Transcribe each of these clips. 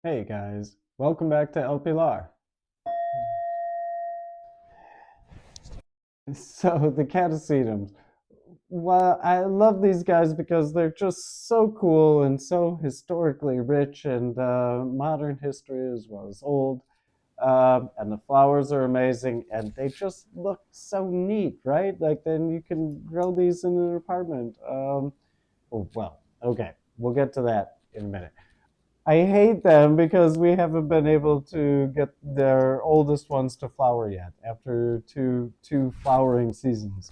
Hey guys, welcome back to El Pilar. So the Catasetums. Well, I love these guys because they're just so cool and so historically rich and modern history as well as old. And the flowers are amazing and they just look so neat, right? Like then you can grow these in an apartment. Oh, well, okay, we'll get to that in a minute. I hate them because we haven't been able to get their oldest ones to flower yet after two flowering seasons.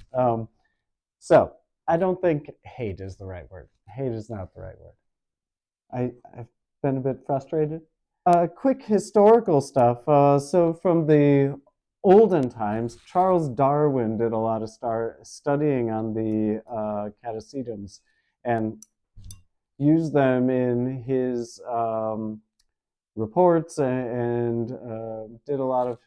So I don't think hate is the right word. Hate is not the right word. I've been a bit frustrated. Quick historical stuff. So from the olden times, Charles Darwin did a lot of studying on the catasetums and used them in his reports and did a lot of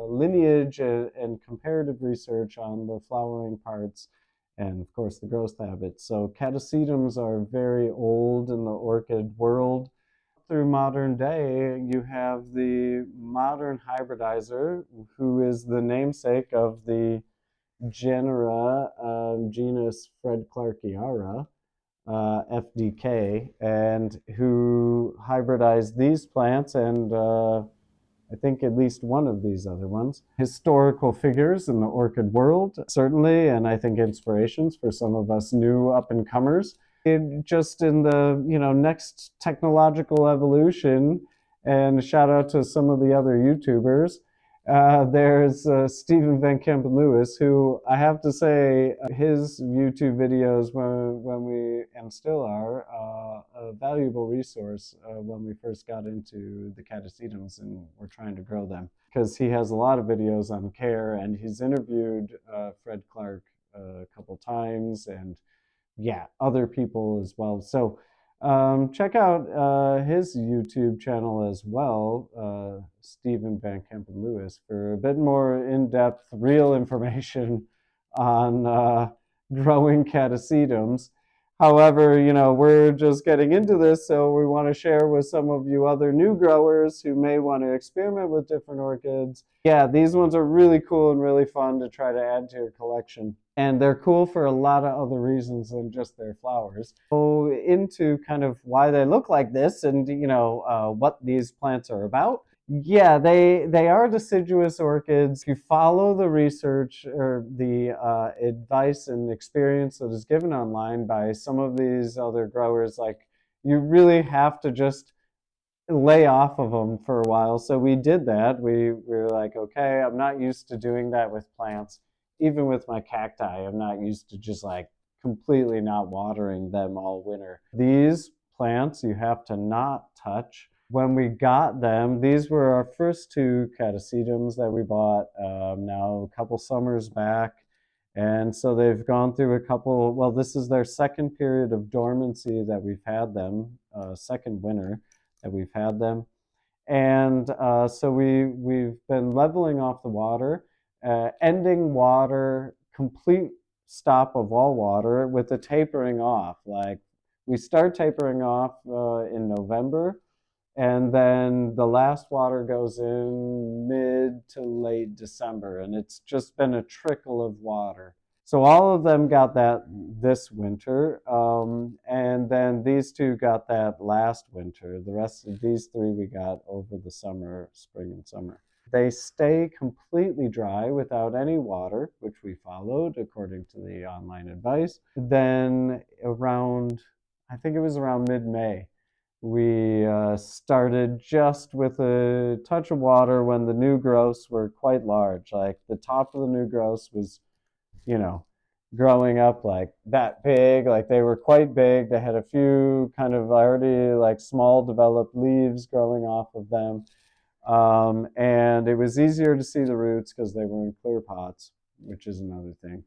lineage and comparative research on the flowering parts and of course the growth habits. So catasetums are very old in the orchid world. Through modern day, you have the modern hybridizer, who is the namesake of the genus Fred Clarkiara, FDK, and who hybridized these plants and I think at least one of these other ones. Historical figures in the orchid world, certainly, and I think inspirations for some of us new up and comers. Just in the next technological evolution, and shout out to some of the other YouTubers. There's Stephen Van Kampen-Lewis, who I have to say, his YouTube videos when we, and still are, a valuable resource when we first got into the catasetums and we're trying to grow them. Because he has a lot of videos on care and he's interviewed Fred Clarke a couple times and yeah, other people as well. So check out his YouTube channel as well, Stephen Van Kampen-Lewis, for a bit more in-depth, real information on growing catasetums. However, we're just getting into this, so we want to share with some of you other new growers who may want to experiment with different orchids. Yeah, these ones are really cool and really fun to try to add to your collection. And they're cool for a lot of other reasons than just their flowers. Go into kind of why they look like this and, what these plants are about. Yeah, they are deciduous orchids. If you follow the research or the advice and experience that is given online by some of these other growers, like you really have to just lay off of them for a while. So we did that. We were like, okay, I'm not used to doing that with plants. Even with my cacti, I'm not used to just like completely not watering them all winter. These plants you have to not touch. When we got them, these were our first two catasetums that we bought now a couple summers back. And so they've gone through a couple, well, this is their second period of dormancy that we've had them, second winter that we've had them. And so we've been leveling off the water, ending water, complete stop of all water with the tapering off. Like we start tapering off in November, and then the last water goes in mid to late December, and it's just been a trickle of water. So all of them got that this winter, and then these two got that last winter. The rest of these three we got over the summer, spring and summer. They stay completely dry without any water, which we followed according to the online advice. Then around, I think it was around mid-May, we started just with a touch of water when the new growths were quite large. Like the top of the new growths was, you know, growing up like that big. Like they were quite big. They had a few kind of already like small developed leaves growing off of them. And it was easier to see the roots because they were in clear pots, which is another thing.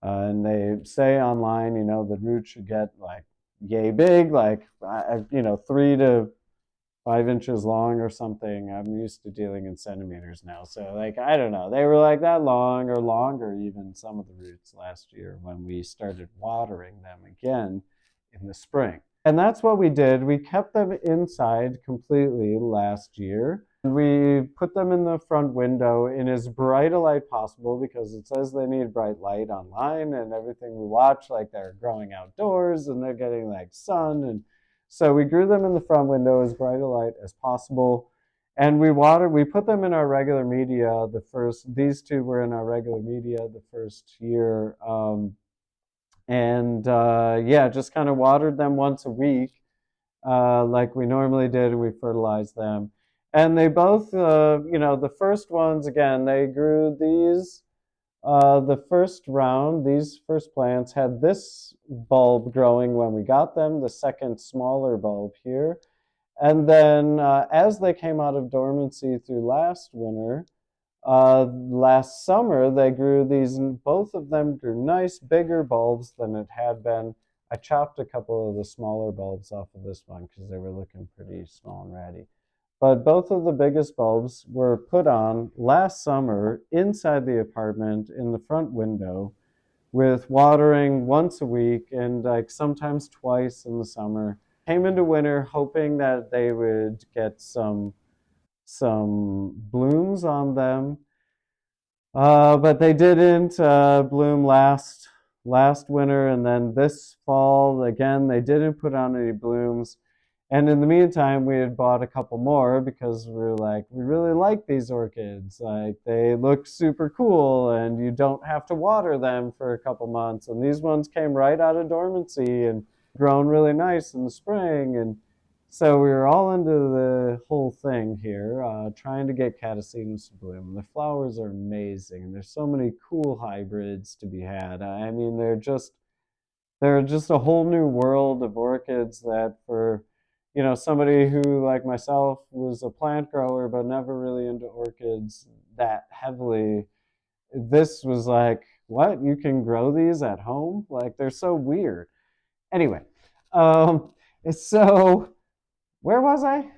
And they say online, the roots should get like yay big, like 3 to 5 inches long or something. I'm used to dealing in centimeters now, so like I don't know. They were like that long or longer, even some of the roots last year when we started watering them again in the spring. And that's what we did. We kept them inside completely last year. We put them in the front window in as bright a light possible because it says they need bright light online, and everything we watch, like they're growing outdoors and they're getting like sun. And so we grew them in the front window as bright a light as possible. And we put them in our regular media. These two were in our regular media the first year. Yeah, just kind of watered them once a week, like we normally did. We fertilized them. And they both, the first ones, again, they grew these. The first round, these first plants had this bulb growing when we got them, the second smaller bulb here. And then as they came out of dormancy through last winter, last summer, they grew these, and both of them grew nice, bigger bulbs than it had been. I chopped a couple of the smaller bulbs off of this one because they were looking pretty small and ratty. But both of the biggest bulbs were put on last summer inside the apartment in the front window with watering once a week and like sometimes twice in the summer. Came into winter hoping that they would get some blooms on them, but they didn't bloom last winter, and then this fall again they didn't put on any blooms. And in the meantime, we had bought a couple more because we were like, we really like these orchids. Like they look super cool, and you don't have to water them for a couple months. And these ones came right out of dormancy and grown really nice in the spring. And so we were all into the whole thing here, trying to get catasetums to bloom. The flowers are amazing, and there's so many cool hybrids to be had. I mean, they're just a whole new world of orchids that for somebody who like myself was a plant grower but never really into orchids that heavily, this was like, what, you can grow these at home? Like they're so weird. Anyway, um, so where was I?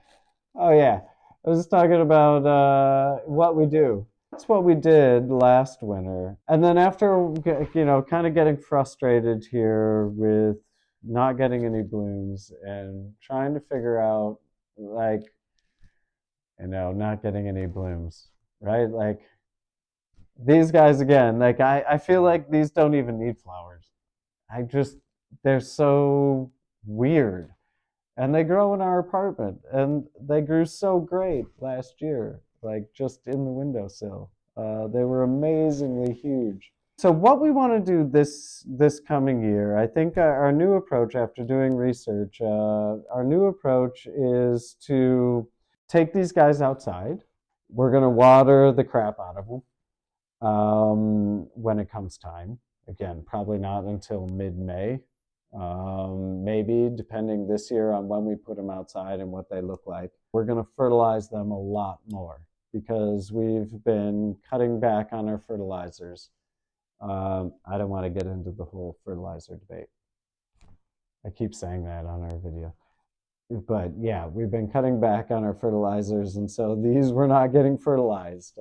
Oh yeah, I was talking about what we do. That's what we did last winter. And then after, kind of getting frustrated here with not getting any blooms and trying to figure out, like, not getting any blooms, right? Like these guys again, like I feel like these don't even need flowers. They're so weird. And they grow in our apartment, and they grew so great last year, like just in the windowsill. They were amazingly huge. So what we want to do this coming year, I think our new approach after doing research, our new approach is to take these guys outside. We're going to water the crap out of them when it comes time. Again, probably not until mid-May. Maybe depending this year on when we put them outside and what they look like. We're going to fertilize them a lot more because we've been cutting back on our fertilizers. I don't want to get into the whole fertilizer debate. I keep saying that on our video. But yeah, we've been cutting back on our fertilizers, and so these were not getting fertilized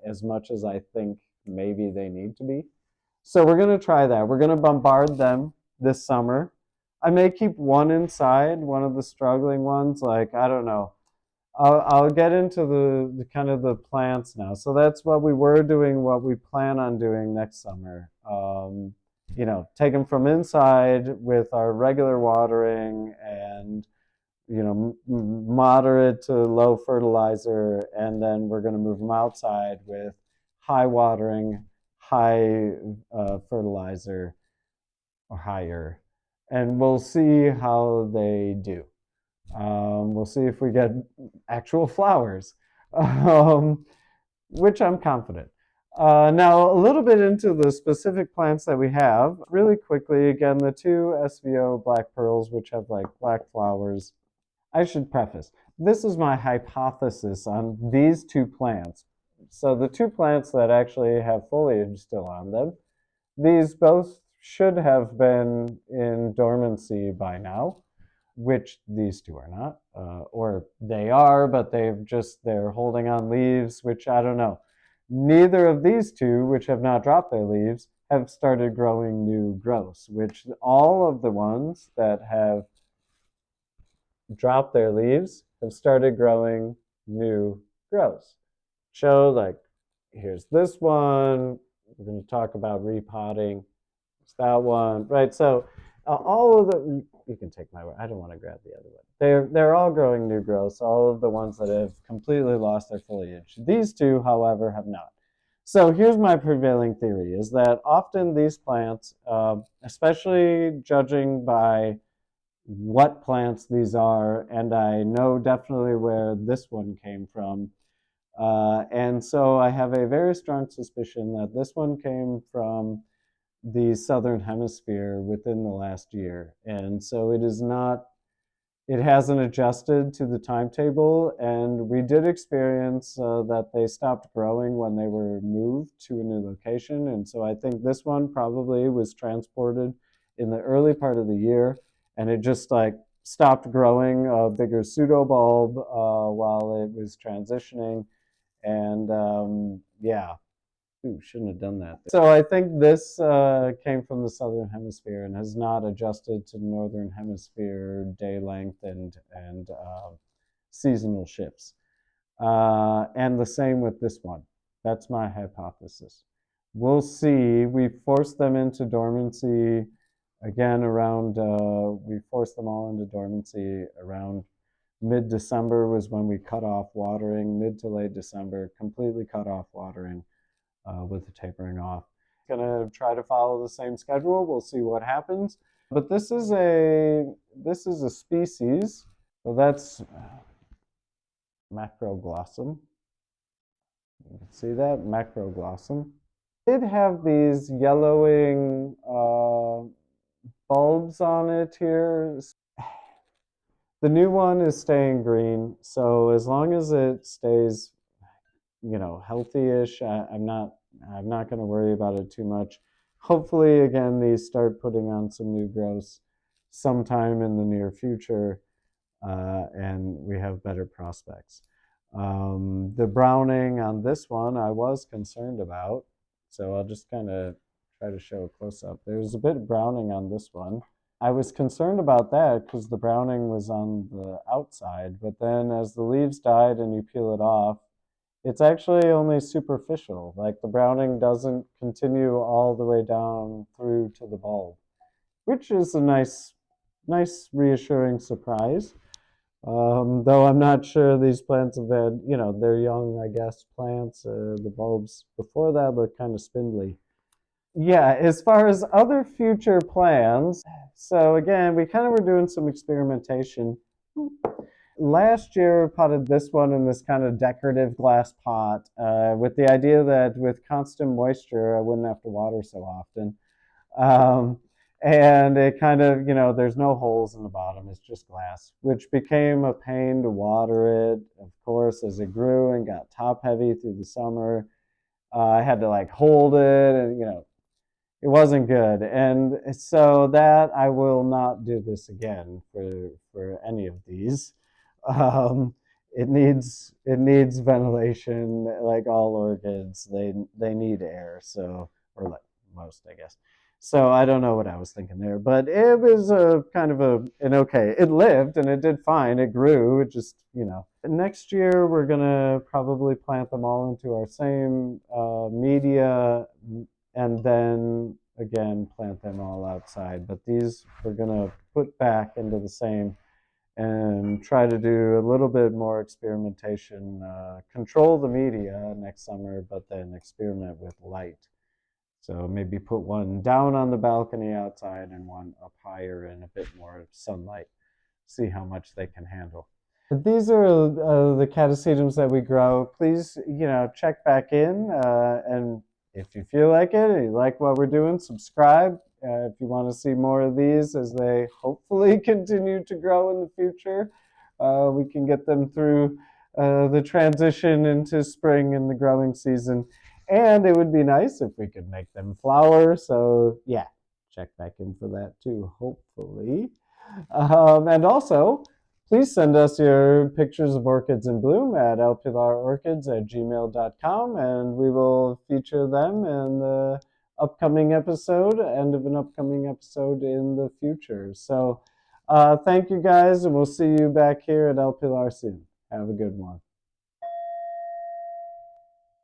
as much as I think maybe they need to be. So we're going to try that. We're going to bombard them this summer. I may keep one inside, one of the struggling ones. Like, I don't know. I'll get into the kind of the plants now. So that's what we were doing, what we plan on doing next summer. Take them from inside with our regular watering and, moderate to low fertilizer. And then we're going to move them outside with high watering, high fertilizer or higher, and we'll see how they do. We'll see if we get actual flowers, which I'm confident. Now, a little bit into the specific plants that we have. Really quickly, again, the two SVO black pearls, which have like black flowers. I should preface, this is my hypothesis on these two plants. So the two plants that actually have foliage still on them, these both should have been in dormancy by now, which these two are not, or they are, but they're holding on leaves, which I don't know. Neither of these two, which have not dropped their leaves, have started growing new growths, which all of the ones that have, dropped their leaves have started growing new growths. Show like, here's this one. We're going to talk about repotting. It's that one, right? So all of the, you can take my word. I don't want to grab the other one. They're all growing new growths. All of the ones that have completely lost their foliage. These two, however, have not. So here's my prevailing theory: is that often these plants, especially judging by what plants these are, and I know definitely where this one came from. And so I have a very strong suspicion that this one came from the southern hemisphere within the last year. And so it is not, it hasn't adjusted to the timetable. And we did experience that they stopped growing when they were moved to a new location. And so I think this one probably was transported in the early part of the year, and it just like stopped growing a bigger pseudobulb while it was transitioning. And yeah, ooh, shouldn't have done that. So I think this came from the southern hemisphere and has not adjusted to northern hemisphere day length and seasonal shifts. And the same with this one. That's my hypothesis. We'll see. We forced them into dormancy again around, we forced them all into dormancy around mid-December was when we cut off watering, mid to late December, completely cut off watering with the tapering off. Gonna try to follow the same schedule. We'll see what happens. But this is a species. So that's macroglossum. You can see that macroglossum. It did have these yellowing bulbs on it here. The new one is staying green, so as long as it stays, healthy-ish, I'm not going to worry about it too much. Hopefully, again, these start putting on some new growths sometime in the near future, and we have better prospects. The browning on this one I was concerned about, so I'll just kind of try to show a close-up. There's a bit of browning on this one. I was concerned about that because the browning was on the outside, but then as the leaves died and you peel it off, it's actually only superficial. Like the browning doesn't continue all the way down through to the bulb, which is a nice reassuring surprise. Though I'm not sure these plants have had, they're young, I guess, plants. The bulbs before that look kind of spindly. Yeah, as far as other future plans, so again, we kind of were doing some experimentation. Last year, potted this one in this kind of decorative glass pot with the idea that with constant moisture, I wouldn't have to water so often. And it kind of, there's no holes in the bottom, it's just glass, which became a pain to water it, of course, as it grew and got top heavy through the summer. I had to like hold it, and it wasn't good. And so that I will not do this again for any of these. It needs ventilation, like all orchids. They need air, so, or like most, I guess. So I don't know what I was thinking there, but it was a kind of an okay. It lived and it did fine. It grew. It just, Next year we're gonna probably plant them all into our same media, and then again plant them all outside. But these we're gonna put back into the same and try to do a little bit more experimentation, control the media next summer, but then experiment with light. So maybe put one down on the balcony outside and one up higher in a bit more sunlight. See how much they can handle. These are the catasetums that we grow. Please, check back in, and if you feel like it, or you like what we're doing, subscribe. If you want to see more of these as they hopefully continue to grow in the future, we can get them through the transition into spring and the growing season. And it would be nice if we could make them flower. So yeah, check back in for that too, hopefully. And also, please send us your pictures of orchids in bloom at lpilarorchids@gmail.com, and we will feature them in the upcoming episode, end of an upcoming episode in the future. So Thank you guys, and we'll see you back here at El Pilar soon. Have a good one.